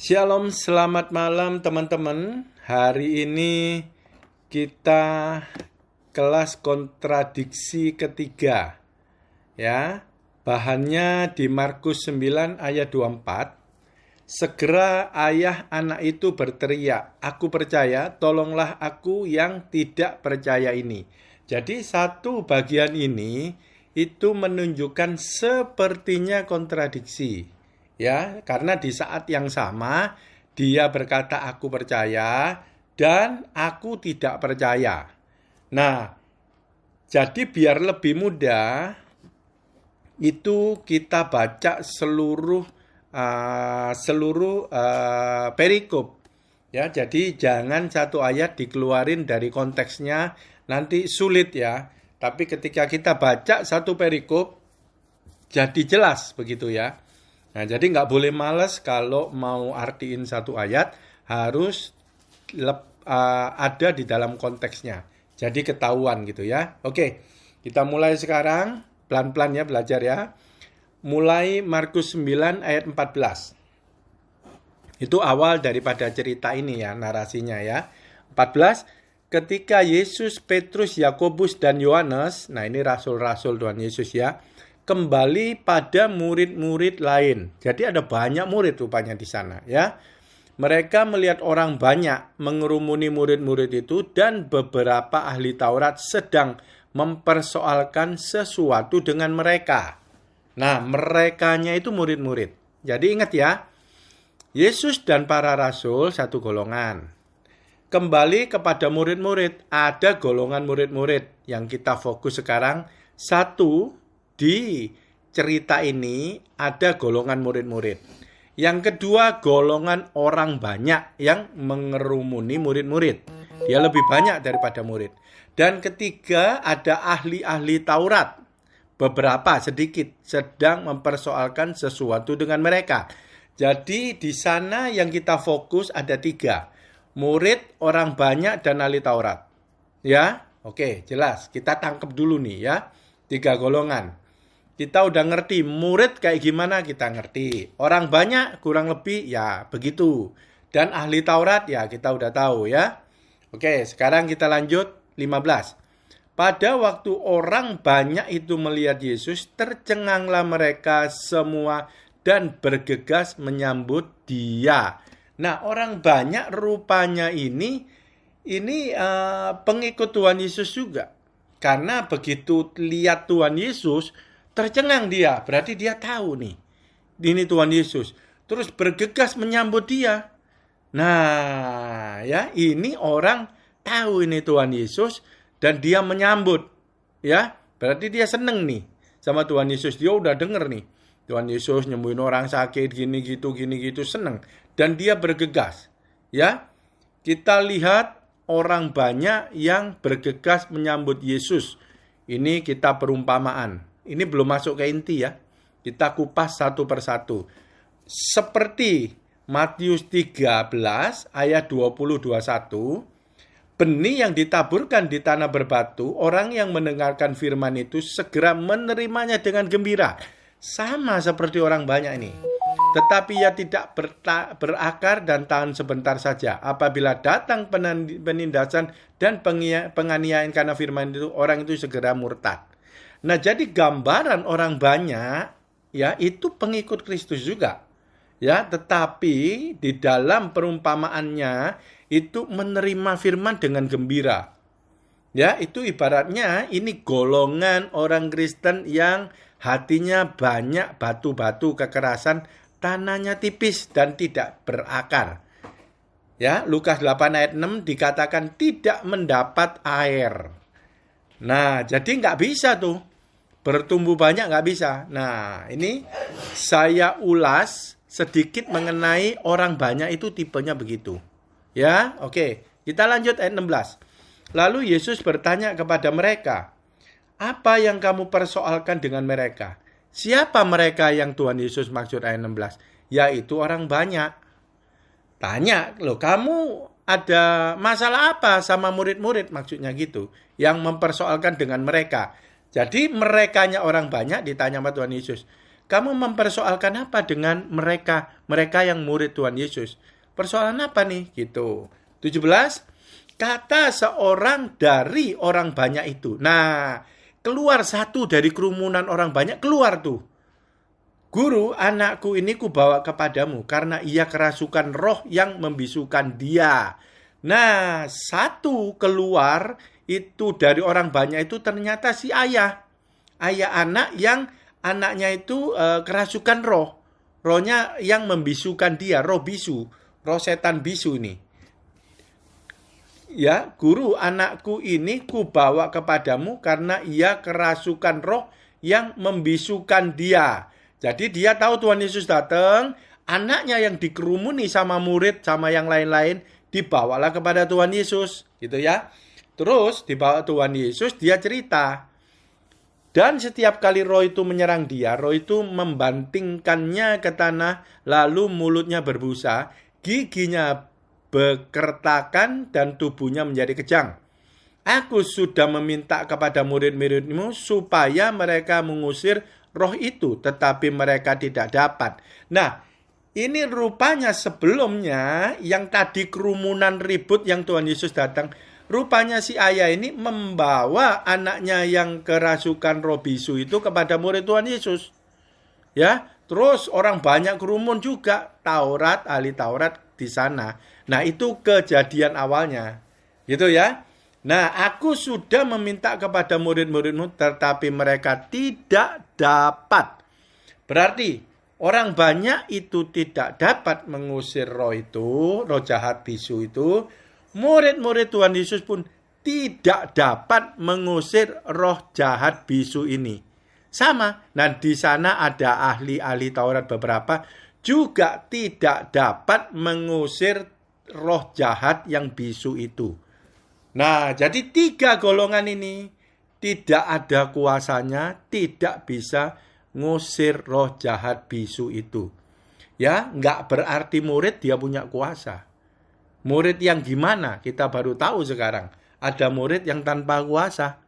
Shalom, selamat malam teman-teman. Hari ini kita kelas kontradiksi ketiga. Ya, bahannya di Markus 9 ayat 24. Segera ayah anak itu berteriak, "Aku percaya, tolonglah aku yang tidak percaya ini." Jadi satu bagian ini itu menunjukkan sepertinya kontradiksi. Ya, karena di saat yang sama dia berkata aku percaya dan aku tidak percaya. Nah, jadi biar lebih mudah itu kita baca seluruh perikop. Ya, jadi jangan satu ayat dikeluarin dari konteksnya, nanti sulit ya. Tapi ketika kita baca satu perikop jadi jelas begitu ya. Nah, jadi nggak boleh males kalau mau artiin satu ayat, harus ada di dalam konteksnya. Jadi ketahuan gitu ya. Oke, kita mulai sekarang, pelan-pelan ya belajar ya. Mulai Markus 9 ayat 14. Itu awal daripada cerita ini ya, narasinya ya. 14, ketika Yesus, Petrus, Yakobus, dan Yohanes, nah ini rasul-rasul Tuhan Yesus ya, kembali pada murid-murid lain. Jadi ada banyak murid rupanya di sana ya. Mereka melihat orang banyak mengerumuni murid-murid itu dan beberapa ahli Taurat sedang mempersoalkan sesuatu dengan mereka. Nah, merekanya itu murid-murid. Jadi ingat ya, Yesus dan para rasul satu golongan. Kembali kepada murid-murid, ada golongan murid-murid yang kita fokus sekarang. Satu, di cerita ini ada golongan murid-murid. Yang kedua, golongan orang banyak yang mengerumuni murid-murid. Dia lebih banyak daripada murid. Dan ketiga, ada ahli-ahli Taurat. Beberapa sedikit sedang mempersoalkan sesuatu dengan mereka. Jadi di sana yang kita fokus ada tiga. Murid, orang banyak, dan ahli Taurat. Ya, oke, jelas. Kita tangkap dulu nih ya. Tiga golongan. Kita udah ngerti murid kayak gimana, kita ngerti. Orang banyak kurang lebih ya begitu. Dan ahli Taurat ya kita udah tahu ya. Oke, sekarang kita lanjut 15. Pada waktu orang banyak itu melihat Yesus, tercenganglah mereka semua dan bergegas menyambut dia. Nah, orang banyak rupanya ini pengikut Tuhan Yesus juga. Karena begitu lihat Tuhan Yesus, tercengang dia, berarti dia tahu nih, ini Tuhan Yesus. Terus bergegas menyambut dia. Nah, ya ini orang tahu ini Tuhan Yesus dan dia menyambut. Ya, berarti dia seneng nih sama Tuhan Yesus. Dia udah denger nih, Tuhan Yesus nyembuhin orang sakit, gini gitu, seneng. Dan dia bergegas. Ya, kita lihat orang banyak yang bergegas menyambut Yesus. Ini kita perumpamaan. Ini belum masuk ke inti ya. Kita kupas satu persatu. Seperti Matius 13 ayat 20-21. Benih yang ditaburkan di tanah berbatu, orang yang mendengarkan firman itu segera menerimanya dengan gembira. Sama seperti orang banyak ini. Tetapi ia tidak berakar dan tahan sebentar saja. Apabila datang penindasan dan penganiayaan karena firman itu, orang itu segera murtad. Nah, jadi gambaran orang banyak ya itu pengikut Kristus juga. Ya, tetapi di dalam perumpamaannya itu menerima firman dengan gembira. Ya, itu ibaratnya ini golongan orang Kristen yang hatinya banyak batu-batu kekerasan, tanahnya tipis dan tidak berakar. Ya, Lukas 8 ayat 6 dikatakan tidak mendapat air. Nah, jadi nggak bisa tuh. Bertumbuh banyak nggak bisa. Nah, ini saya ulas sedikit mengenai orang banyak itu tipenya begitu. Ya, oke. Kita lanjut ayat 16. Lalu Yesus bertanya kepada mereka, apa yang kamu persoalkan dengan mereka? Siapa mereka yang Tuhan Yesus maksud ayat 16? Yaitu orang banyak. Tanya, loh kamu ada masalah apa sama murid-murid maksudnya gitu. Yang mempersoalkan dengan mereka. Jadi merekanya orang banyak ditanya sama Tuhan Yesus. kamu mempersoalkan apa dengan mereka yang murid Tuhan Yesus? Persoalan apa nih? Gitu. 17, kata seorang dari orang banyak itu. Nah, keluar satu dari kerumunan orang banyak, keluar tuh. Guru, anakku ini kubawa kepadamu karena ia kerasukan roh yang membisukan dia. Nah, satu keluar itu dari orang banyak itu ternyata si ayah. Ayah anak yang anaknya itu kerasukan roh. Rohnya yang membisukan dia, roh bisu, roh setan bisu ini. Ya, guru, anakku ini kubawa kepadamu karena ia kerasukan roh yang membisukan dia. Jadi dia tahu Tuhan Yesus datang, anaknya yang dikerumuni sama murid, sama yang lain-lain, dibawalah kepada Tuhan Yesus, gitu ya. Terus dibawa Tuhan Yesus, dia cerita. Dan setiap kali roh itu menyerang dia, roh itu membantingkannya ke tanah, lalu mulutnya berbusa, giginya bekertakan, dan tubuhnya menjadi kejang. Aku sudah meminta kepada murid-muridmu supaya mereka mengusir roh itu, tetapi mereka tidak dapat. Nah, ini rupanya sebelumnya yang tadi kerumunan ribut yang Tuhan Yesus datang, rupanya si ayah ini membawa anaknya yang kerasukan roh bisu itu kepada murid Tuhan Yesus. Ya, terus orang banyak kerumun juga, ahli Taurat di sana. Nah, itu kejadian awalnya. Gitu ya. Nah, aku sudah meminta kepada murid-muridmu, tetapi mereka tidak dapat. Berarti orang banyak itu tidak dapat mengusir roh itu, roh jahat bisu itu. Murid-murid Tuhan Yesus pun tidak dapat mengusir roh jahat bisu ini. Sama. Nah, di sana ada ahli-ahli Taurat beberapa juga tidak dapat mengusir roh jahat yang bisu itu. Nah, jadi 3 golongan ini tidak ada kuasanya, tidak bisa ngusir roh jahat bisu itu. Ya, nggak berarti murid dia punya kuasa. Murid yang gimana? Kita baru tahu sekarang. Ada murid yang tanpa kuasa.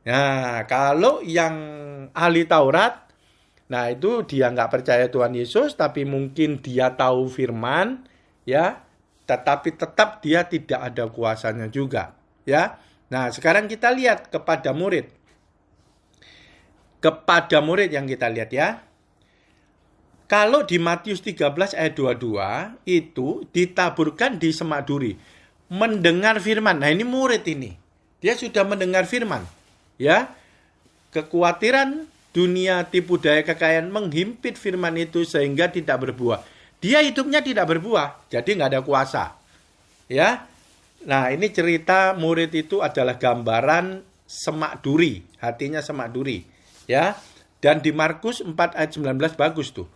Nah, kalau yang ahli Taurat, nah itu dia nggak percaya Tuhan Yesus, tapi mungkin dia tahu firman, ya, tetapi tetap dia tidak ada kuasanya juga. Ya, nah sekarang kita lihat kepada murid. Kepada murid yang kita lihat ya. Kalau di Matius 13 ayat 22 itu ditaburkan di semak duri. Mendengar firman. Nah ini murid ini. Dia sudah mendengar firman. Ya. Kekhawatiran dunia tipu daya kekayaan menghimpit firman itu sehingga tidak berbuah. Dia hidupnya tidak berbuah. Jadi nggak ada kuasa. Ya. Nah ini cerita murid itu adalah gambaran semak duri. Hatinya semak duri. Ya. Dan di Markus 4 ayat 19 bagus tuh.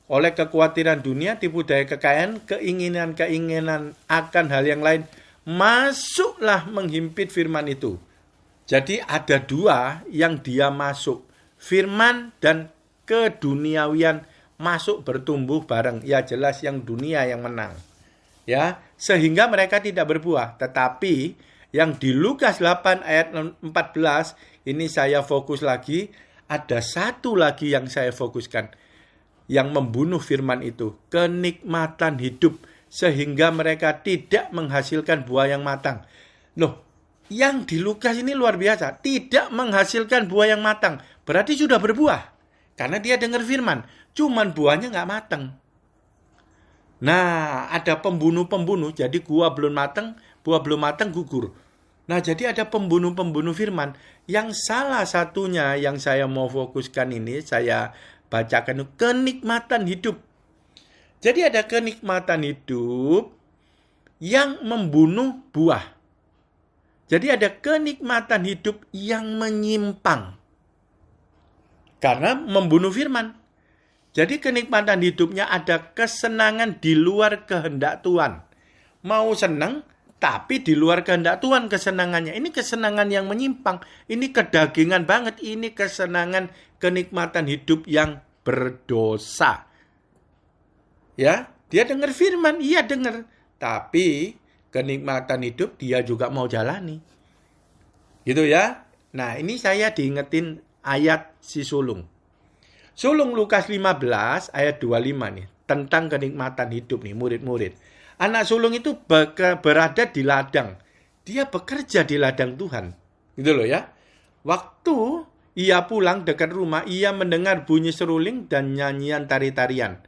Oleh kekhawatiran dunia, tipu daya kekayaan, keinginan-keinginan akan hal yang lain, masuklah menghimpit firman itu. Jadi ada 2 yang dia masuk. Firman dan keduniawian masuk bertumbuh bareng. Ya jelas yang dunia yang menang. Ya, sehingga mereka tidak berbuah. Tetapi yang di Lukas 8 ayat 14, ini saya fokus lagi. Ada satu lagi yang saya fokuskan. Yang membunuh firman itu, kenikmatan hidup, sehingga mereka tidak menghasilkan buah yang matang. Loh, yang di Lukas ini luar biasa, tidak menghasilkan buah yang matang, berarti sudah berbuah, karena dia dengar firman, cuman buahnya nggak matang. Nah, ada pembunuh-pembunuh, jadi buah belum matang gugur. Nah, jadi ada pembunuh-pembunuh firman, yang salah satunya yang saya mau fokuskan ini, saya bacakan kenikmatan hidup. Jadi ada kenikmatan hidup yang membunuh buah. Jadi ada kenikmatan hidup yang menyimpang. Karena membunuh firman. Jadi kenikmatan hidupnya ada kesenangan di luar kehendak Tuhan. Mau senang, tapi di luar kehendak Tuhan kesenangannya. Ini kesenangan yang menyimpang. Ini kedagingan banget. Ini kesenangan kenikmatan hidup yang berdosa. Ya, dia dengar firman, iya dengar. Tapi kenikmatan hidup dia juga mau jalani. Gitu ya. Nah, ini saya diingetin ayat si sulung. Sulung Lukas 15 ayat 25 nih, tentang kenikmatan hidup nih murid-murid. Anak sulung itu berada di ladang. Dia bekerja di ladang Tuhan. Gitu loh ya. Waktu ia pulang dekat rumah, ia mendengar bunyi seruling dan nyanyian tari-tarian.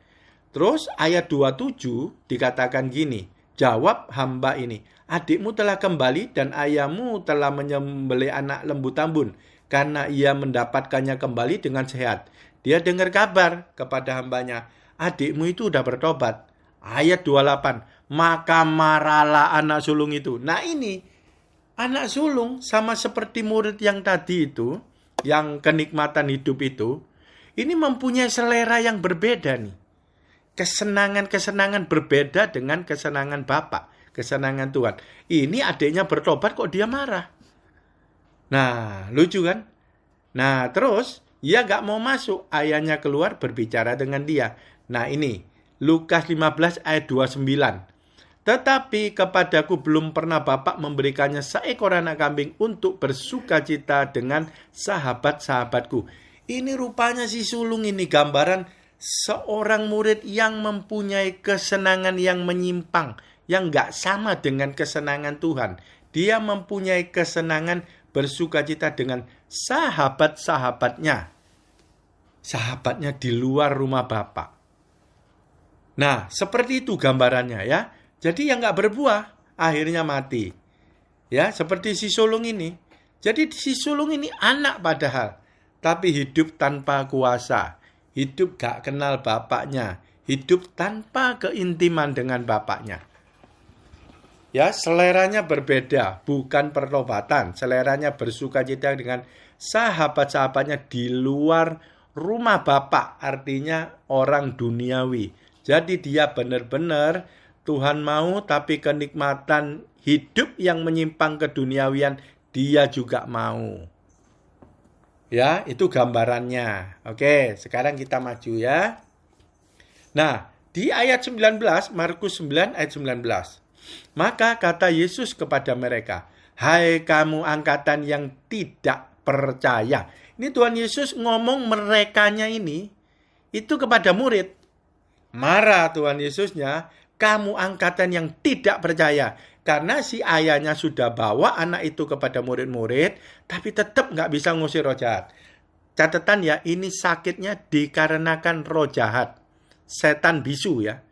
Terus ayat 27 dikatakan gini, jawab hamba ini, adikmu telah kembali dan ayahmu telah menyembelih anak lembu tambun, karena ia mendapatkannya kembali dengan sehat. Dia dengar kabar kepada hambanya, adikmu itu udah bertobat. Ayat 28, maka marahlah anak sulung itu. Nah ini, anak sulung sama seperti murid yang tadi itu, yang kenikmatan hidup itu, ini mempunyai selera yang berbeda nih. Kesenangan-kesenangan berbeda dengan kesenangan Bapak, kesenangan Tuhan. Ini adiknya bertobat kok dia marah. Nah, lucu kan? Nah, terus ia gak mau masuk. Ayahnya keluar berbicara dengan dia. Nah, ini Lukas 15 ayat 29. Tetapi kepadaku belum pernah Bapak memberikannya seekor anak kambing untuk bersukacita dengan sahabat-sahabatku. Ini rupanya si sulung ini gambaran seorang murid yang mempunyai kesenangan yang menyimpang, yang gak sama dengan kesenangan Tuhan. Dia mempunyai kesenangan bersukacita dengan sahabat-sahabatnya. Sahabatnya di luar rumah Bapak. Nah, seperti itu gambarannya ya. Jadi yang gak berbuah, akhirnya mati. Ya, seperti si sulung ini. Jadi si sulung ini anak padahal, tapi hidup tanpa kuasa. Hidup gak kenal bapaknya. Hidup tanpa keintiman dengan bapaknya. Ya, seleranya berbeda, bukan pertobatan. Seleranya bersukacita dengan sahabat-sahabatnya di luar rumah bapak, artinya orang duniawi. Jadi dia benar-benar Tuhan mau, tapi kenikmatan hidup yang menyimpang keduniawian dia juga mau. Ya, itu gambarannya. Oke, sekarang kita maju ya. Nah, di ayat 19, Markus 9 ayat 19. Maka kata Yesus kepada mereka, hai kamu angkatan yang tidak percaya. Ini Tuhan Yesus ngomong merekanya ini, itu kepada murid. Marah Tuhan Yesusnya, kamu angkatan yang tidak percaya. Karena si ayahnya sudah bawa anak itu kepada murid-murid, tapi tetap gak bisa ngusir roh jahat. Catatan ya, ini sakitnya dikarenakan roh jahat. Setan bisu ya.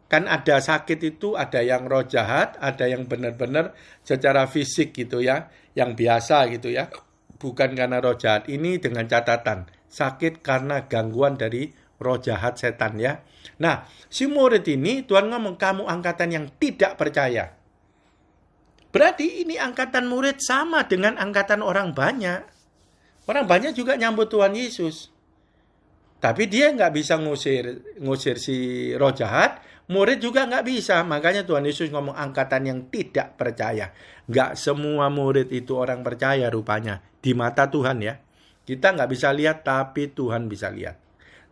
Kan ada sakit itu, ada yang roh jahat, ada yang benar-benar secara fisik gitu ya. Yang biasa gitu ya. Bukan karena roh jahat. Ini dengan catatan, sakit karena gangguan dari roh jahat setan ya. Nah, si murid ini Tuhan ngomong kamu angkatan yang tidak percaya. Berarti ini angkatan murid sama dengan angkatan orang banyak. Orang banyak juga nyambut Tuhan Yesus. Tapi dia nggak bisa ngusir si roh jahat. Murid juga nggak bisa. Makanya Tuhan Yesus ngomong angkatan yang tidak percaya. Nggak semua murid itu orang percaya rupanya. Di mata Tuhan ya. Kita nggak bisa lihat, tapi Tuhan bisa lihat.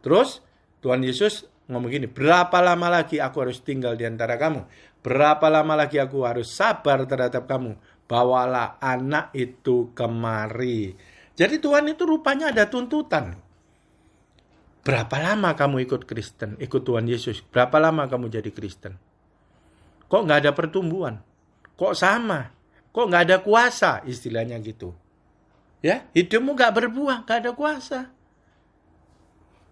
Terus Tuhan Yesus ngomong gini, berapa lama lagi aku harus tinggal di antara kamu? Berapa lama lagi aku harus sabar terhadap kamu? Bawalah anak itu kemari. Jadi Tuhan itu rupanya ada tuntutan. Berapa lama kamu ikut Kristen, ikut Tuhan Yesus? Berapa lama kamu jadi Kristen? Kok nggak ada pertumbuhan? Kok sama? Kok nggak ada kuasa? Istilahnya gitu. Ya, hidupmu nggak berbuah, nggak ada kuasa.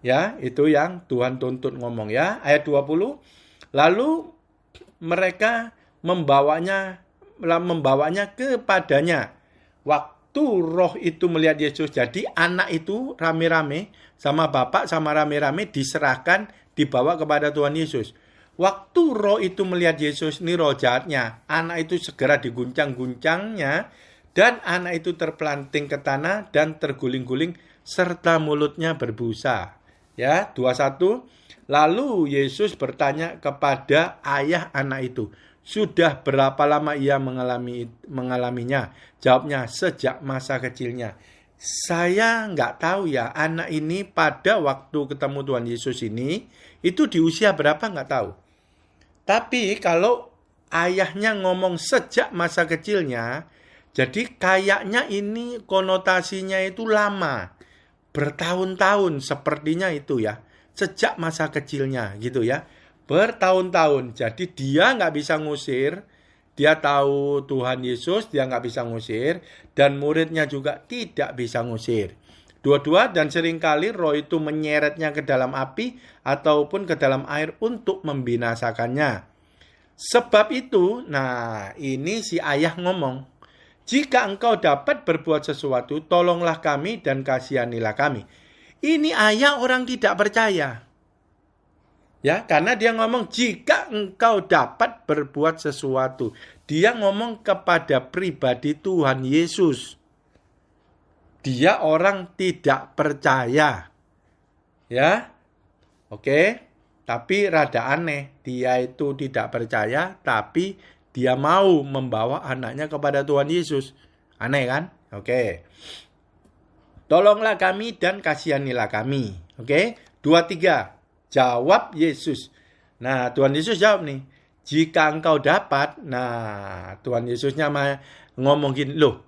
Ya, itu yang Tuhan tuntut ngomong ya. Ayat 20. Lalu mereka membawanya kepadanya. Waktu roh itu melihat Yesus, jadi anak itu rame-rame sama bapak sama rame-rame diserahkan, dibawa kepada Tuhan Yesus. Waktu roh itu melihat Yesus, ini roh jahatnya, anak itu segera diguncang-guncangnya dan anak itu terpelanting ke tanah dan terguling-guling serta mulutnya berbusa. Ya, 21. Lalu Yesus bertanya kepada ayah anak itu, sudah berapa lama ia mengalaminya? Jawabnya, sejak masa kecilnya. Saya nggak tahu ya, anak ini pada waktu ketemu Tuhan Yesus ini, itu di usia berapa nggak tahu. Tapi kalau ayahnya ngomong sejak masa kecilnya, jadi kayaknya ini konotasinya itu lama. bertahun-tahun sepertinya itu ya. Sejak masa kecilnya gitu ya. Bertahun-tahun. Jadi dia nggak bisa ngusir. Dia tahu Tuhan Yesus, dia nggak bisa ngusir. Dan muridnya juga tidak bisa ngusir. Dua-dua dan seringkali roh itu menyeretnya ke dalam api ataupun ke dalam air untuk membinasakannya. Sebab itu, nah ini si ayah ngomong, jika engkau dapat berbuat sesuatu, tolonglah kami dan kasihanilah kami. Ini ayah orang tidak percaya. Ya, karena dia ngomong jika engkau dapat berbuat sesuatu. Dia ngomong kepada pribadi Tuhan Yesus. Dia orang tidak percaya. Ya. Oke. Tapi rada aneh, dia itu tidak percaya, tapi dia mau membawa anaknya kepada Tuhan Yesus. Aneh kan? Oke. Tolonglah kami dan kasihanilah kami. Oke. 2-3. Jawab Yesus. Nah, Tuhan Yesus jawab nih. Jika engkau dapat, nah Tuhan Yesusnya ngomong gini, loh,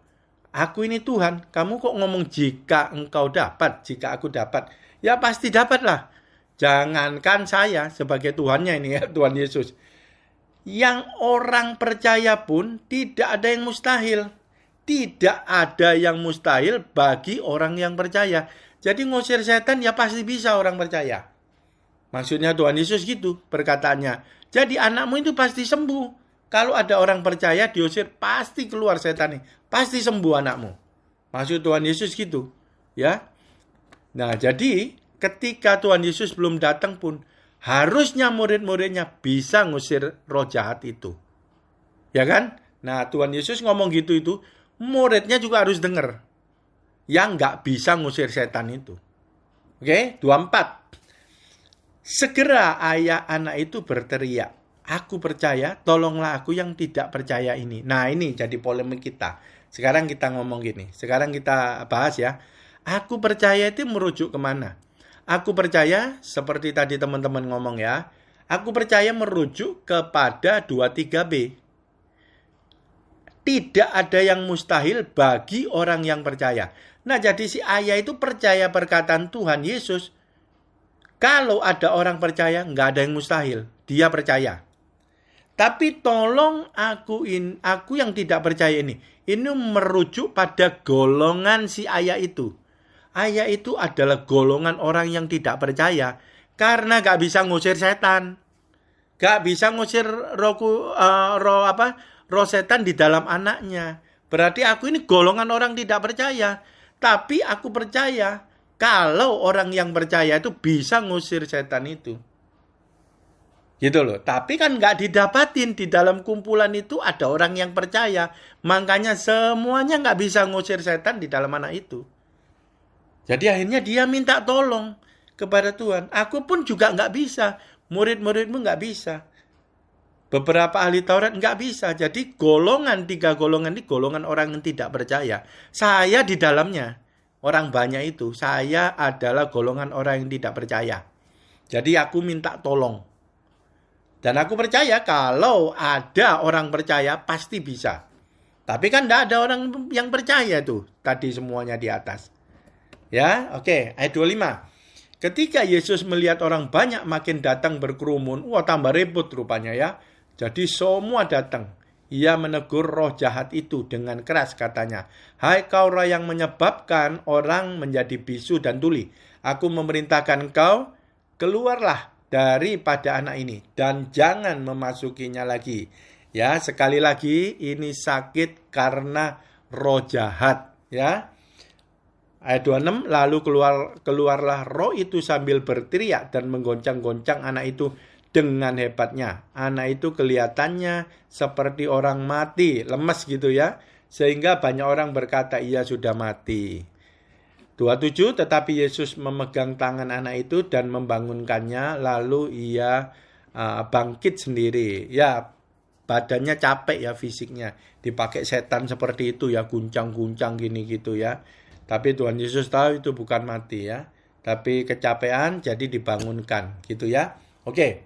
aku ini Tuhan, kamu kok ngomong jika engkau dapat, jika aku dapat. Ya pasti dapat lah. Jangankan saya sebagai Tuhannya ini ya, Tuhan Yesus. Yang orang percaya pun tidak ada yang mustahil. Tidak ada yang mustahil bagi orang yang percaya. Jadi ngusir setan ya pasti bisa orang percaya. Maksudnya Tuhan Yesus gitu perkataannya. Jadi anakmu itu pasti sembuh. Kalau ada orang percaya diusir pasti keluar setan ini. Pasti sembuh anakmu. Maksud Tuhan Yesus gitu. Ya. Nah jadi ketika Tuhan Yesus belum datang pun, harusnya murid-muridnya bisa ngusir roh jahat itu. Ya kan? Nah, Tuhan Yesus ngomong gitu itu, muridnya juga harus dengar. Yang nggak bisa ngusir setan itu. Oke, 24. Segera ayah anak itu berteriak, aku percaya, tolonglah aku yang tidak percaya ini. Nah, ini jadi polemik kita. Sekarang kita ngomong gini. Sekarang kita bahas ya. Aku percaya itu merujuk kemana? Aku percaya, seperti tadi teman-teman ngomong ya, aku percaya merujuk kepada 23b. Tidak ada yang mustahil bagi orang yang percaya. Nah, jadi si ayah itu percaya perkataan Tuhan Yesus. Kalau ada orang percaya, nggak ada yang mustahil. Dia percaya. Tapi tolong aku yang tidak percaya ini merujuk pada golongan si ayah itu. Ayah itu adalah golongan orang yang tidak percaya karena gak bisa ngusir setan, gak bisa ngusir roh setan di dalam anaknya. Berarti aku ini golongan orang tidak percaya, tapi aku percaya kalau orang yang percaya itu bisa ngusir setan itu. Gitu loh. Tapi kan gak didapatin di dalam kumpulan itu ada orang yang percaya, makanya semuanya gak bisa ngusir setan di dalam anak itu. Jadi akhirnya dia minta tolong kepada Tuhan. Aku pun juga nggak bisa. Murid-muridmu nggak bisa. Beberapa ahli Taurat nggak bisa. Jadi 3 golongan ini golongan orang yang tidak percaya. Saya di dalamnya. Orang banyak itu. Saya adalah golongan orang yang tidak percaya. Jadi aku minta tolong. Dan aku percaya kalau ada orang percaya pasti bisa. Tapi kan nggak ada orang yang percaya tuh. Tadi semuanya di atas. Ya, oke. Ayat 25. Ketika Yesus melihat orang banyak makin datang berkerumun, wah tambah ribut rupanya ya. Jadi semua datang. Ia menegur roh jahat itu dengan keras katanya, hai kau roh yang menyebabkan orang menjadi bisu dan tuli. Aku memerintahkan engkau, keluarlah daripada anak ini dan jangan memasukinya lagi. Ya, sekali lagi ini sakit karena roh jahat. Ya. Ayat 26, lalu keluarlah roh itu sambil berteriak dan menggoncang-goncang anak itu dengan hebatnya. Anak itu kelihatannya seperti orang mati, lemas gitu ya. Sehingga banyak orang berkata ia sudah mati. 27, tetapi Yesus memegang tangan anak itu dan membangunkannya, lalu ia bangkit sendiri. Ya, badannya capek ya fisiknya. Dipakai setan seperti itu ya, guncang-guncang gini gitu ya. Tapi Tuhan Yesus tahu itu bukan mati ya. Tapi kecapean jadi dibangunkan gitu ya. Oke.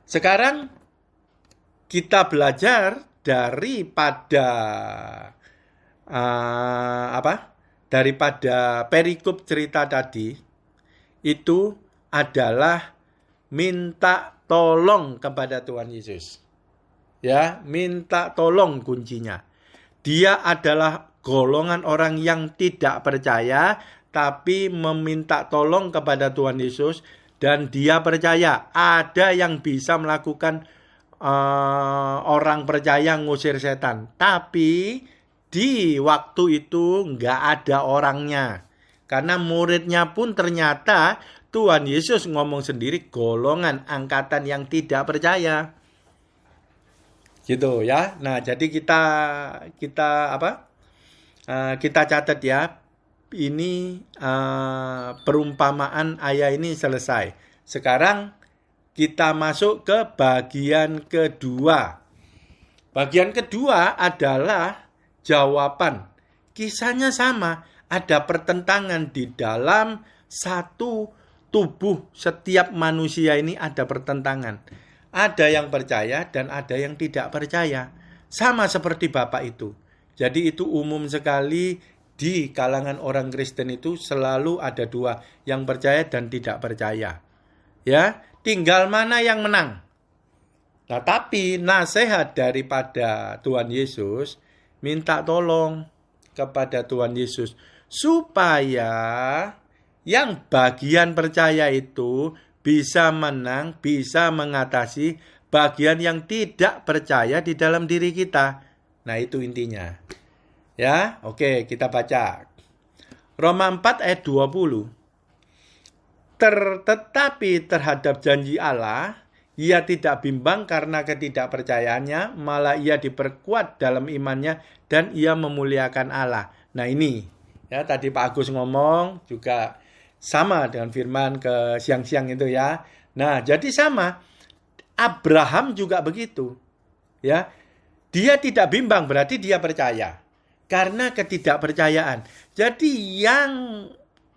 Sekarang kita belajar daripada daripada perikop cerita tadi itu adalah minta tolong kepada Tuhan Yesus. Ya, minta tolong kuncinya. Dia adalah golongan orang yang tidak percaya tapi meminta tolong kepada Tuhan Yesus, dan dia percaya ada yang bisa melakukan orang percaya ngusir setan. Tapi di waktu itu nggak ada orangnya. Karena muridnya pun ternyata Tuhan Yesus ngomong sendiri golongan angkatan yang tidak percaya. Gitu ya. Nah, jadi kita catat ya. Ini perumpamaan ayat ini selesai. Sekarang kita masuk ke bagian kedua. Bagian kedua adalah jawaban. Kisahnya sama, ada pertentangan di dalam satu tubuh. Setiap manusia ini ada pertentangan. Ada yang percaya dan ada yang tidak percaya. Sama seperti Bapak itu. Jadi itu umum sekali di kalangan orang Kristen itu selalu ada dua, yang percaya dan tidak percaya. Ya, tinggal mana yang menang. Nah, tapi nasihat daripada Tuhan Yesus, minta tolong kepada Tuhan Yesus supaya yang bagian percaya itu bisa menang, bisa mengatasi bagian yang tidak percaya di dalam diri kita. Nah, itu intinya. Ya, oke, kita baca. Roma 4 ayat 20. Tetapi terhadap janji Allah, ia tidak bimbang karena ketidakpercayaannya, malah ia diperkuat dalam imannya dan ia memuliakan Allah. Nah, ini ya tadi Pak Agus ngomong juga sama dengan firman ke siang-siang itu ya. Nah, jadi sama. Abraham juga begitu. Ya. Dia tidak bimbang, berarti dia percaya. Karena ketidakpercayaan. Jadi yang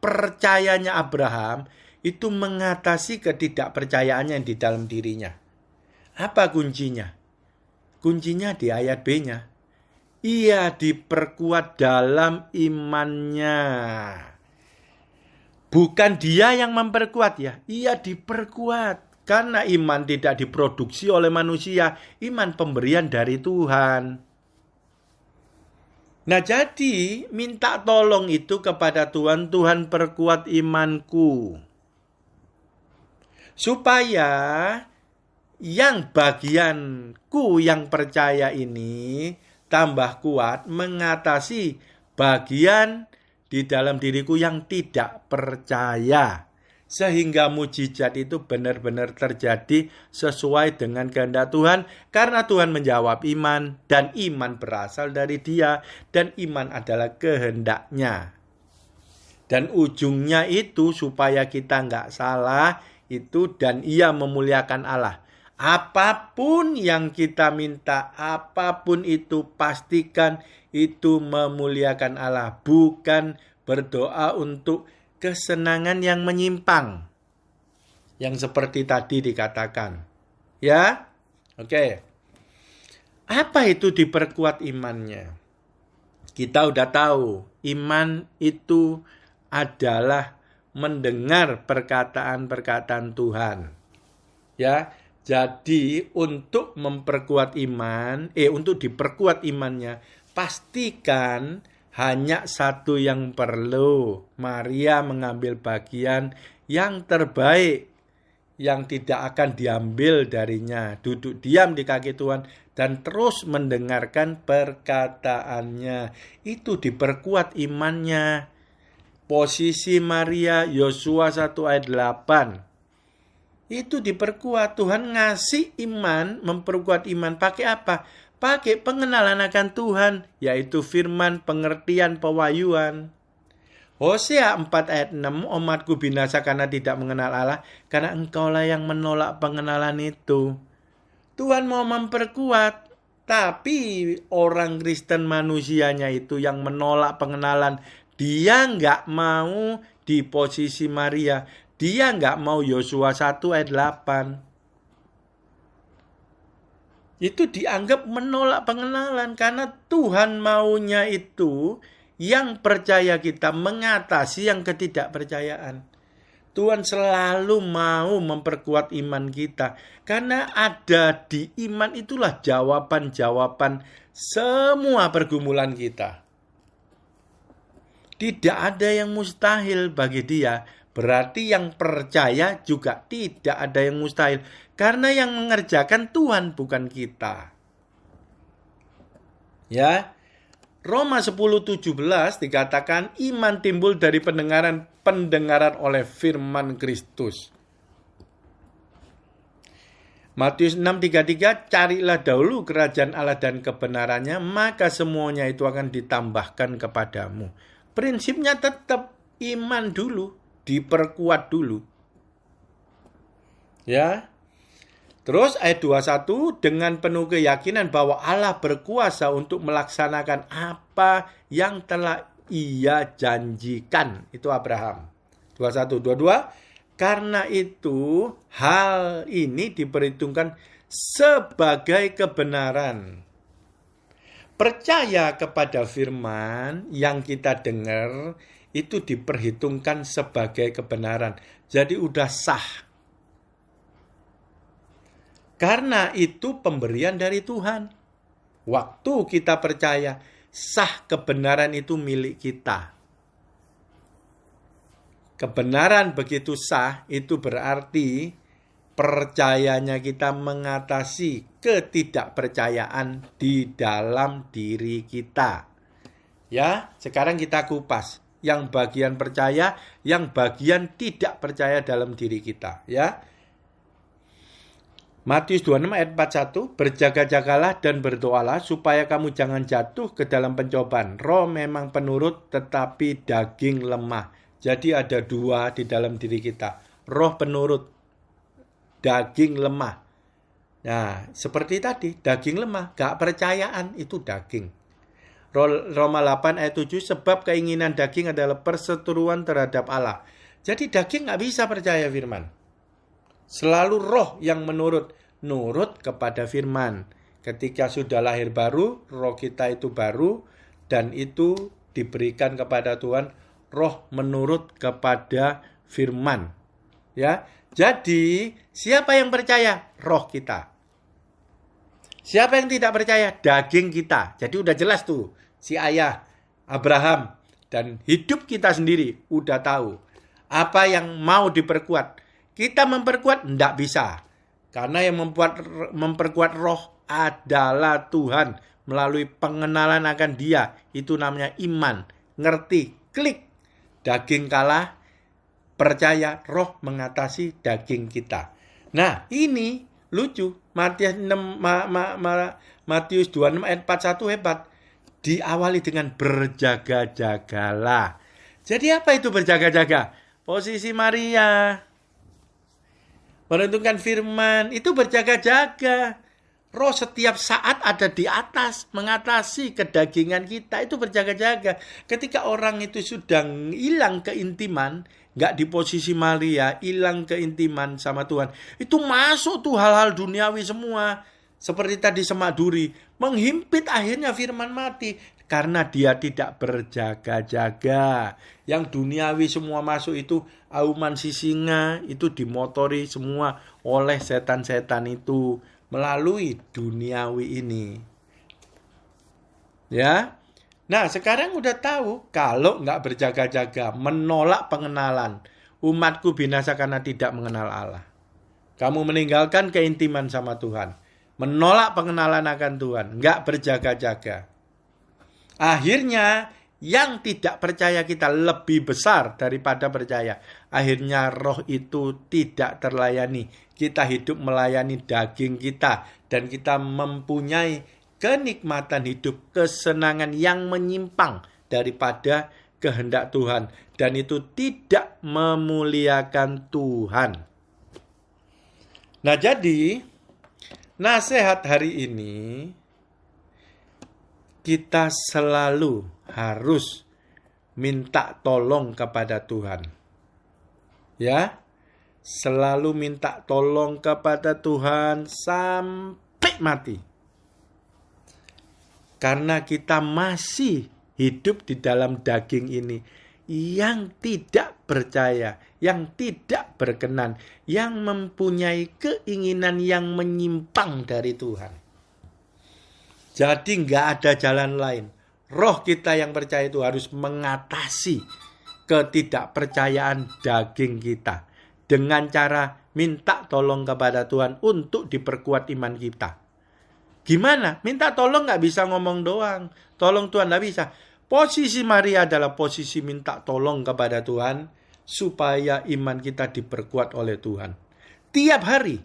percayanya Abraham itu mengatasi ketidakpercayaannya di dalam dirinya. Apa kuncinya? Kuncinya di ayat B-nya. Ia diperkuat dalam imannya. Bukan dia yang memperkuat ya, ia diperkuat. Karena iman tidak diproduksi oleh manusia, iman pemberian dari Tuhan. Nah, jadi minta tolong itu kepada Tuhan, Tuhan perkuat imanku. Supaya yang bagianku yang percaya ini tambah kuat mengatasi bagian di dalam diriku yang tidak percaya. Sehingga mujizat itu benar-benar terjadi sesuai dengan kehendak Tuhan. Karena Tuhan menjawab iman. Dan iman berasal dari Dia. Dan iman adalah kehendaknya. Dan ujungnya itu supaya kita nggak salah. Itu dan ia memuliakan Allah. Apapun yang kita minta, apapun itu pastikan itu memuliakan Allah. Bukan berdoa untuk kesenangan yang menyimpang. Yang seperti tadi dikatakan. Ya? Oke. Apa itu diperkuat imannya? Kita udah tahu. Iman itu adalah mendengar perkataan-perkataan Tuhan. Ya. Jadi untuk memperkuat iman, untuk diperkuat imannya, pastikan hanya satu yang perlu. Maria mengambil bagian yang terbaik, yang tidak akan diambil darinya. Duduk diam di kaki Tuhan dan terus mendengarkan perkataannya. Itu diperkuat imannya. Posisi Maria, Yosua 1 ayat 8. Itu diperkuat. Tuhan ngasih iman, memperkuat iman. Pakai apa? Pakai pengenalan akan Tuhan, yaitu firman, pengertian, pewahyuan. Hosea 4 ayat 6, umatku binasa karena tidak mengenal Allah, karena engkaulah yang menolak pengenalan itu. Tuhan mau memperkuat, tapi orang Kristen manusianya itu yang menolak pengenalan. Dia nggak mau di posisi Maria. Dia nggak mau Yosua 1 ayat 8. Itu dianggap menolak pengenalan. Karena Tuhan maunya itu yang percaya kita mengatasi yang ketidakpercayaan. Tuhan selalu mau memperkuat iman kita. Karena ada di iman itulah jawaban-jawaban semua pergumulan kita. Tidak ada yang mustahil bagi Dia. Berarti yang percaya juga tidak ada yang mustahil. Karena yang mengerjakan Tuhan bukan kita. Ya, Roma 10:17 dikatakan iman timbul dari pendengaran oleh firman Kristus. Matius 6:33, carilah dahulu kerajaan Allah dan kebenarannya, maka semuanya itu akan ditambahkan kepadamu. Prinsipnya tetap iman dulu, diperkuat dulu. Ya. Terus ayat 21, dengan penuh keyakinan bahwa Allah berkuasa untuk melaksanakan apa yang telah Ia janjikan. Itu Abraham. 21, 22. Karena itu hal ini diperhitungkan sebagai kebenaran. Percaya kepada firman yang kita dengar itu diperhitungkan sebagai kebenaran. Jadi udah sah. Karena itu pemberian dari Tuhan. Waktu kita percaya, sah kebenaran itu milik kita. Kebenaran begitu sah, itu berarti percayanya kita mengatasi ketidakpercayaan di dalam diri kita. Ya, sekarang kita kupas. Yang bagian percaya, yang bagian tidak percaya dalam diri kita. Ya. Matius 26 ayat 41, berjaga-jagalah dan berdoalah supaya kamu jangan jatuh ke dalam pencobaan. Roh memang penurut tetapi daging lemah. Jadi ada dua di dalam diri kita. Roh penurut, daging lemah. Nah, seperti tadi, daging lemah, gak percayaan itu daging. Roma 8 ayat 7, sebab keinginan daging adalah perseteruan terhadap Allah. Jadi daging gak bisa percaya firman. Selalu roh yang nurut kepada firman. Ketika sudah lahir baru, roh kita itu baru dan itu diberikan kepada Tuhan, roh menurut kepada firman. Ya. Jadi, siapa yang percaya? Roh kita. Siapa yang tidak percaya? Daging kita. Jadi udah jelas tuh, si ayah Abraham dan hidup kita sendiri udah tahu apa yang mau diperkuat. Kita memperkuat enggak bisa. Karena yang memperkuat roh adalah Tuhan. Melalui pengenalan akan Dia. Itu namanya iman. Ngerti. Klik. Daging kalah. Percaya. Roh mengatasi daging kita. Nah ini lucu. Matius 26 ayat 41 hebat. Diawali dengan berjaga-jagalah. Jadi apa itu berjaga-jaga? Posisi Maria. Merenungkan firman, itu berjaga-jaga. Roh setiap saat ada di atas, mengatasi kedagingan kita, itu berjaga-jaga. Ketika orang itu sudah hilang keintiman, gak di posisi Maria, hilang keintiman sama Tuhan, itu masuk tuh hal-hal duniawi semua. Seperti tadi semak duri, menghimpit akhirnya firman mati. Karena dia tidak berjaga-jaga. Yang duniawi semua masuk itu auman sisinga, itu dimotori semua oleh setan-setan itu melalui duniawi ini. Ya. Nah, sekarang udah tahu kalau nggak berjaga-jaga, menolak pengenalan, umatku binasa karena tidak mengenal Allah. Kamu meninggalkan keintiman sama Tuhan, menolak pengenalan akan Tuhan, nggak berjaga-jaga. Akhirnya yang tidak percaya kita lebih besar daripada percaya. Akhirnya roh itu tidak terlayani. Kita hidup melayani daging kita. Dan kita mempunyai kenikmatan hidup, kesenangan yang menyimpang daripada kehendak Tuhan. Dan itu tidak memuliakan Tuhan. Nah jadi, nasihat hari ini, kita selalu harus minta tolong kepada Tuhan. Ya, selalu minta tolong kepada Tuhan sampai mati. Karena kita masih hidup di dalam daging ini yang tidak percaya, yang tidak berkenan, yang mempunyai keinginan yang menyimpang dari Tuhan. Jadi nggak ada jalan lain. Roh kita yang percaya itu harus mengatasi ketidakpercayaan daging kita dengan cara minta tolong kepada Tuhan untuk diperkuat iman kita. Gimana? Minta tolong nggak bisa ngomong doang. Tolong Tuhan nggak bisa. Posisi Maria adalah posisi minta tolong kepada Tuhan supaya iman kita diperkuat oleh Tuhan. Tiap hari.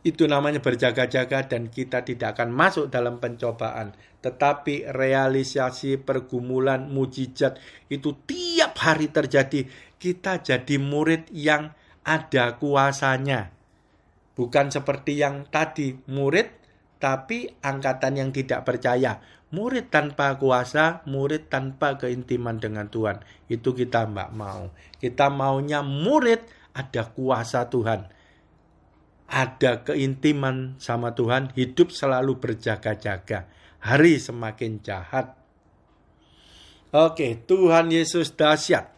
Itu namanya berjaga-jaga dan kita tidak akan masuk dalam pencobaan. Tetapi realisasi pergumulan mujizat itu tiap hari terjadi. Kita jadi murid yang ada kuasanya. Bukan seperti yang tadi, murid tapi angkatan yang tidak percaya. Murid tanpa kuasa, murid tanpa keintiman dengan Tuhan. Itu kita nggak mau. Kita maunya murid ada kuasa Tuhan. Ada keintiman sama Tuhan, hidup selalu berjaga-jaga. Hari semakin jahat. Oke, Tuhan Yesus dahsyat.